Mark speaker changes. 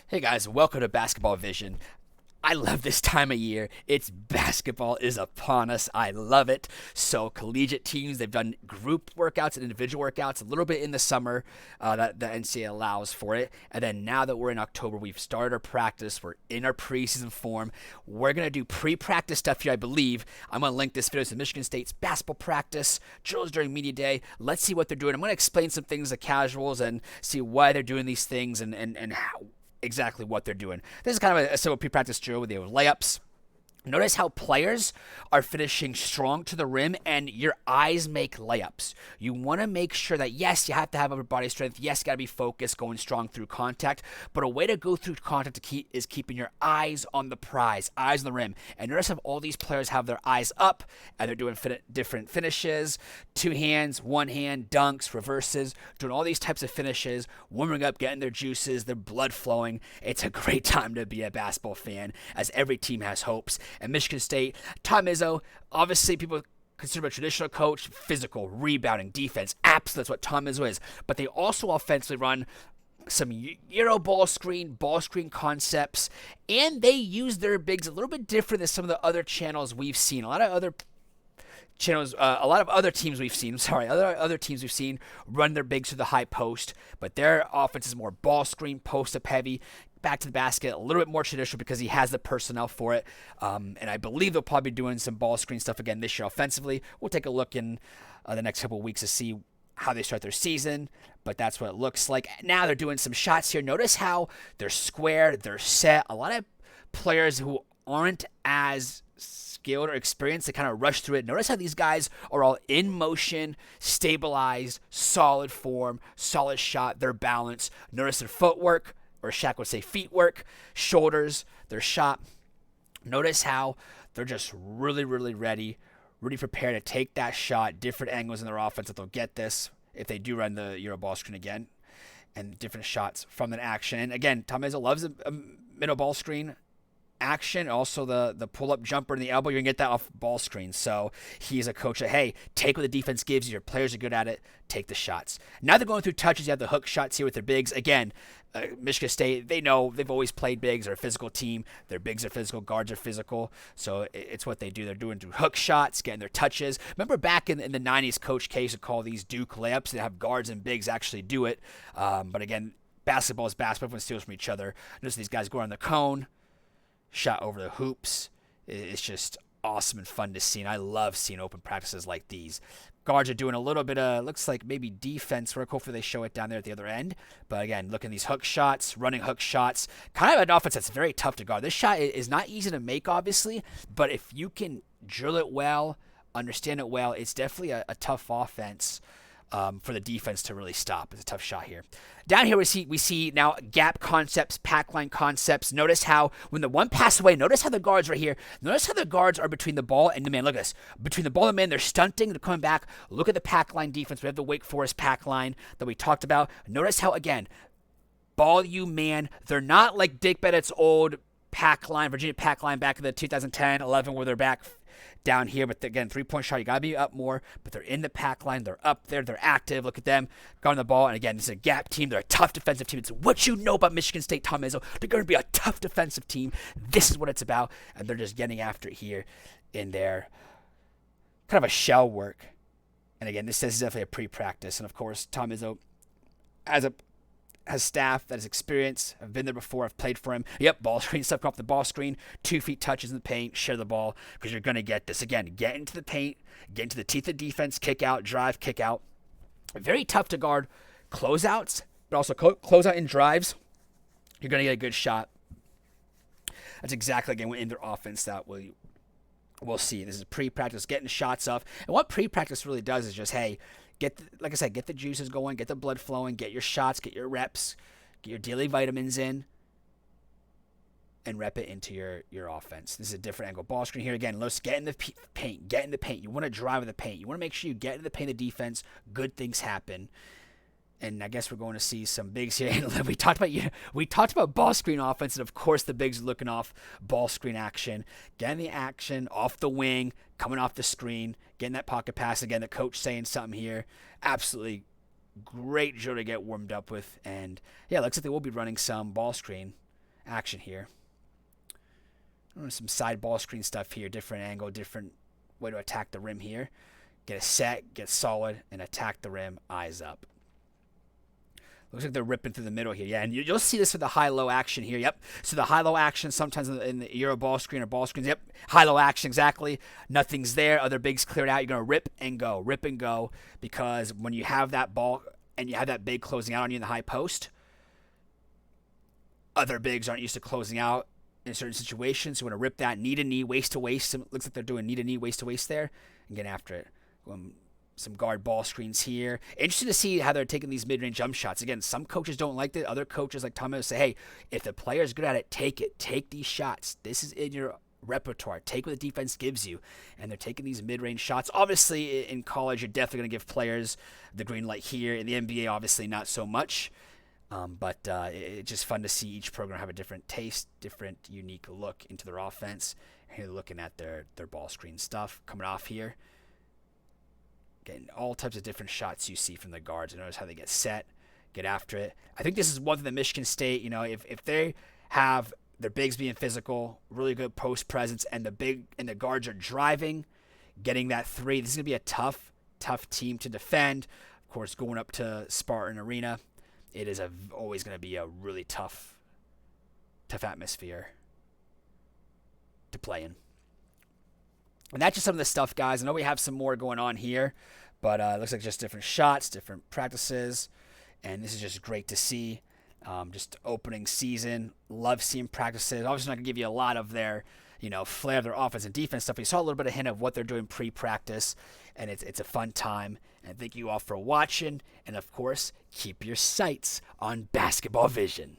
Speaker 1: Hey guys, welcome to Basketball Vision. I love this time of year. It's basketball is upon us. I love it. So collegiate teams, they've done group workouts and individual workouts a little bit in the summer that the NCAA allows for it. And then now that we're in October, we've started our practice. We're in our preseason form. We're going to do pre-practice stuff here, I believe. I'm going to link this video to Michigan State's basketball practice, drills during media day. Let's see what they're doing. I'm going to explain some things to casuals and see why they're doing these things and how exactly what they're doing. This is kind of a simple pre-practice drill with layups. Notice how players are finishing strong to the rim and your eyes make layups. You want to make sure that, yes, you have to have upper body strength. Yes, you got to be focused, going strong through contact. But a way to go through contact is keeping your eyes on the prize, eyes on the rim. And notice how all these players have their eyes up and they're doing different finishes, two hands, one hand, dunks, reverses, doing all these types of finishes, warming up, getting their juices, their blood flowing. It's a great time to be a basketball fan as every team has hopes. And Michigan State, Tom Izzo, obviously people consider him a traditional coach, physical, rebounding, defense. Absolutely, that's what Tom Izzo is. But they also offensively run some Euro ball screen concepts, and they use their bigs a little bit different than some of the other channels we've seen. A lot of other teams we've seen, other teams we've seen run their bigs to the high post, but their offense is more ball screen, post-up heavy, back to the basket, a little bit more traditional because he has the personnel for it. And I believe they'll probably be doing some ball screen stuff again this year offensively. We'll take a look in the next couple of weeks to see how they start their season, but that's what it looks like. Now they're doing some shots here. Notice how they're square, they're set. A lot of players who aren't as skilled or experienced to kind of rush through it. Notice how these guys are all in motion, stabilized, solid form, solid shot, their balance. Notice their footwork, or Shaq would say feet work, shoulders, their shot. Notice how they're just really, really ready prepared to take that shot, different angles in their offense that they'll get this if they do run the Euro ball screen again, and different shots from that action. And again, Tom Izzo loves a middle ball screen action, also the pull-up jumper and the elbow. You're going to get that off ball screen. So he's a coach that, hey, take what the defense gives you. Your players are good at it. Take the shots. Now they're going through touches. You have the hook shots here with their bigs. Again, Michigan State, they know they've always played bigs. They're a physical team. Their bigs are physical. Guards are physical. So it's what they do. They're doing through hook shots, getting their touches. Remember back in the 90s, Coach K used to call these Duke layups. They have guards and bigs actually do it. But again, basketball is basketball. Everyone steals from each other. Notice these guys go on the cone, shot over the hoops. It's just awesome and fun to see, and I love seeing open practices like these. Guards are doing a little bit of, looks like maybe defense work. Hopefully they show it down there at the other end. But again, look at these hook shots, running hook shots. Kind of an offense that's very tough to guard. This shot is not easy to make, obviously, but if you can drill it well, understand it well, it's definitely a tough offense for the defense to really stop. It's a tough shot here. Down here we see now gap concepts, pack line concepts. Notice how when the one pass away, notice how the guards right here. Notice how the guards are between the ball and the man. Look at this. Between the ball and the man, they're stunting. They're coming back. Look at the pack line defense. We have the Wake Forest pack line that we talked about. Notice how, again, ball you man. They're not like Dick Bennett's old pack line, Virginia pack line back in the 2010-11 where they're back down here. But again, three-point shot, you got to be up more. But they're in the pack line. They're up there. They're active. Look at them guarding the ball. And again, this is a gap team. They're a tough defensive team. It's what you know about Michigan State, Tom Izzo. They're going to be a tough defensive team. This is what it's about. And they're just getting after it here in their kind of a shell work. And again, this is definitely a pre-practice. And of course, Tom Izzo has staff that has experience. I've been there before. I've played for him. Yep, ball screen stuff, come off the ball screen. 2 feet touches in the paint. Share the ball because you're going to get this. Again, get into the paint. Get into the teeth of defense. Kick out, drive, kick out. Very tough to guard closeouts, but also closeout in drives. You're going to get a good shot. That's exactly, again, in their offense that we'll see. This is pre-practice, getting shots off. And what pre-practice really does is just, hey, like I said, get the juices going, get the blood flowing, get your shots, get your reps, get your daily vitamins in, and rep it into your offense. This is a different angle ball screen here. Again, let's get in the paint. Get in the paint. You want to drive in the paint. You want to make sure you get in the paint of the defense. Good things happen. And I guess we're going to see some bigs here. We talked about ball screen offense, and of course the bigs are looking off ball screen action, getting the action off the wing, coming off the screen, getting that pocket pass. Again, the coach saying something here. Absolutely great drill to get warmed up with. And yeah, looks like they will be running some ball screen action here. Some side ball screen stuff here, different angle, different way to attack the rim here. Get a set, get solid, and attack the rim, eyes up. Looks like they're ripping through the middle here. Yeah, and you'll see this with the high-low action here. Yep. So the high-low action sometimes in the Euro ball screen or ball screens. Yep. High-low action, exactly. Nothing's there. Other bigs cleared out. You're going to rip and go. Because when you have that ball and you have that big closing out on you in the high post, other bigs aren't used to closing out in certain situations. So you want to rip that knee to knee, waist to waist. It looks like they're doing knee to knee, waist to waist there, and get after it. Some guard ball screens here. Interesting to see how they're taking these mid-range jump shots. Again, some coaches don't like it. Other coaches like Thomas say, hey, if the player's good at it, take it. Take these shots. This is in your repertoire. Take what the defense gives you. And they're taking these mid-range shots. Obviously, in college, you're definitely going to give players the green light here. In the NBA, obviously not so much. But it's just fun to see each program have a different taste, different unique look into their offense. Here they're looking at their ball screen stuff coming off here. Getting all types of different shots you see from the guards. And notice how they get set, get after it. I think this is one thing that Michigan State, if they have their bigs being physical, really good post presence, and the guards are driving, getting that three, this is going to be a tough team to defend. Of course, going up to Spartan Arena, it is always going to be a really tough atmosphere to play in. And that's just some of the stuff, guys. I know we have some more going on here, but it looks like just different shots, different practices, and this is just great to see. Just opening season, love seeing practices. Obviously, not going to give you a lot of their, flair of their offense and defense stuff. But you saw a little bit of hint of what they're doing pre-practice, and it's a fun time. And thank you all for watching, and of course, keep your sights on Basketball Vision.